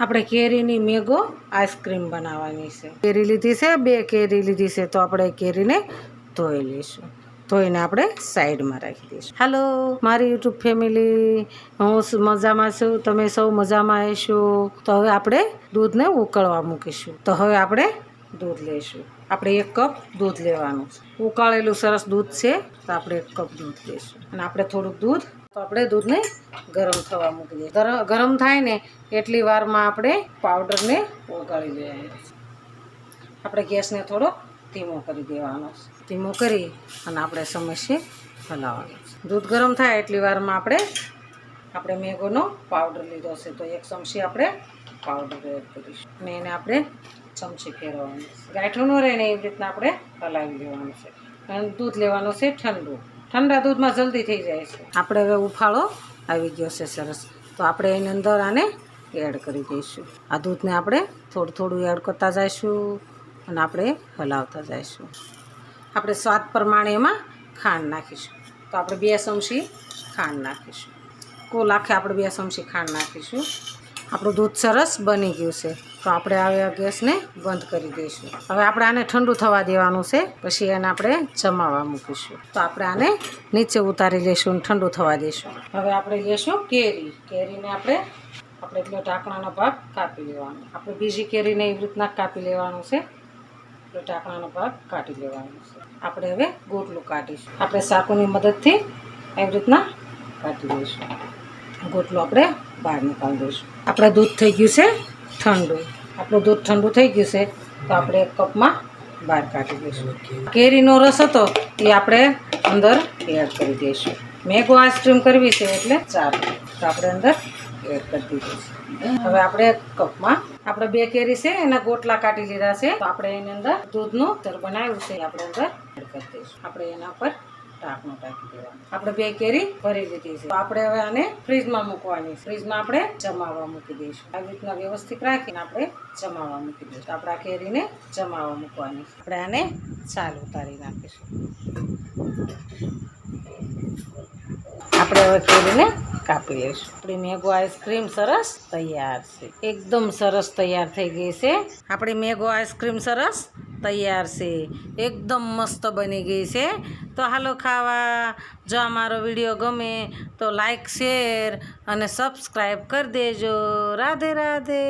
આપણે કેરીની મેગો આઈસ્ક્રીમ બનાવવાની છે. કેરી લીધી છે, 2 કેરી લીધી છે, તો આપણે કેરીને ધોઈ લઈશું. ધોઈને આપણે સાઈડમાં રાખી દઈશું. હાલો મારી યુટ્યુબ ફેમિલી, હું મજામાં છું, તમે સૌ મજામાં હશો. તો હવે આપણે દૂધને ઉકળવા મૂકીશું. તો હવે આપણે દૂધ લઈશું. આપણે 1 કપ દૂધ લેવાનું છે. ઉકાળેલું સરસ દૂધ છે, તો આપણે 1 કપ દૂધ લઈશું. અને આપણે થોડુંક દૂધ, તો આપણે દૂધને ગરમ થવા મૂકી દઈએ. ગરમ થાય ને એટલી વારમાં આપણે પાવડરને ઓગાળી લેવાનું છે. આપણે ગેસને થોડો ધીમો કરી દેવાનો છે. ધીમો કરી અને આપણે સમયસે હલાવવાનું છે. દૂધ ગરમ થાય એટલી વારમાં આપણે મેગોનો પાવડર લીધો છે, તો 1 ચમચી આપણે પાવડર એડ કરીશું. અને એને આપણે ચમચી ફેરવવાનું છે. ગાંઠો ન રહે ને એવી રીતના આપણે હલાવી લેવાનું છે. અને દૂધ લેવાનું છે ઠંડુ. ઠંડા દૂધમાં જલ્દી થઈ જાય છે. આપણે હવે ઉફાળો આવી ગયો છે સરસ, તો આપણે એની અંદર આને એડ કરી દઈશું. આ દૂધને આપણે થોડું થોડું એડ કરતા જઈશું અને આપણે હલાવતા જઈશું. આપણે સ્વાદ પ્રમાણે એમાં ખાંડ નાખીશું. તો આપણે 2 ચમચી ખાંડ નાખીશું. કુલ આખે આપણે 2 ચમચી ખાંડ નાખીશું. આપણું દૂધ સરસ બની ગયું છે, તો આપણે હવે ગેસને બંધ કરી દઈશું. હવે આપણે આને ઠંડુ થવા દેવાનું છે, પછી એને આપણે જમાવા મૂકીશું. તો આપણે આને નીચે ઉતારી લઈશું અને ઠંડુ થવા દઈશું. હવે આપણે લઈશું કેરીને આપણે એટલો ઢાંકણાનો ભાગ કાપી લેવાનો. આપણે બીજી કેરીને એવી રીતના કાપી લેવાનું છે. એટલો ઢાંકણાનો ભાગ કાઢી લેવાનો છે. આપણે હવે ગોટલું કાઢીશું. આપણે ચાકુની મદદથી એવી રીતના કાઢી લઈશું. ગોટલું આપણે બહાર નીકાળી દઈશું. આપણે દૂધ થઈ ગયું છે ઠંડુ. આપણું દૂધ ઠંડુ થઈ ગયું છે, તો આપણે 1 કપમાં બહાર કાઢી દઈશું. કેરીનો રસ હતો એ આપણે અંદર એડ કરી દઈશું. મેગો આઈસ્ક્રીમ કરવી છે એટલે ચાલો, તો આપણે અંદર એડ કરી દીધું છે. હવે આપણે 1 કપમાં આપણે 2 કેરી છે એના ગોટલા કાઢી લીધા છે, તો આપણે એની અંદર દૂધનું તર બનાવ્યું છે આપણે અંદર એડ કરી દઈશું. આપણે એના પર ઢાંકણું ઢાંકી દેવાનું. આપણે 2 કેરી ભરી લીધી છે, તો આપણે હવે આને ફ્રીજમાં મૂકવાની છે. ફ્રીજમાં આપણે જમાવવા મૂકી દઈશું. આવી રીતના વ્યવસ્થિત રાખીને આપણે જમાવવા મૂકી દઈશું. આપણે આ કેરીને જમાવવા મૂકવાની છે. આપણે આને છાલ ઉતારી નાખીશું. આપણે હવે કેરીને કાપી લઈશું. આપણી મેગો આઈસ્ક્રીમ સરસ તૈયાર છે. એકદમ સરસ તૈયાર થઈ ગઈ છે. આપણી મેગો આઈસ્ક્રીમ સરસ તૈયાર છે. એકદમ મસ્ત બની ગઈ છે. તો હાલો ખાવા. જો અમારો વિડીયો ગમે તો લાઈક, શેર અને સબસ્ક્રાઈબ કરી દેજો. રાધે રાધે.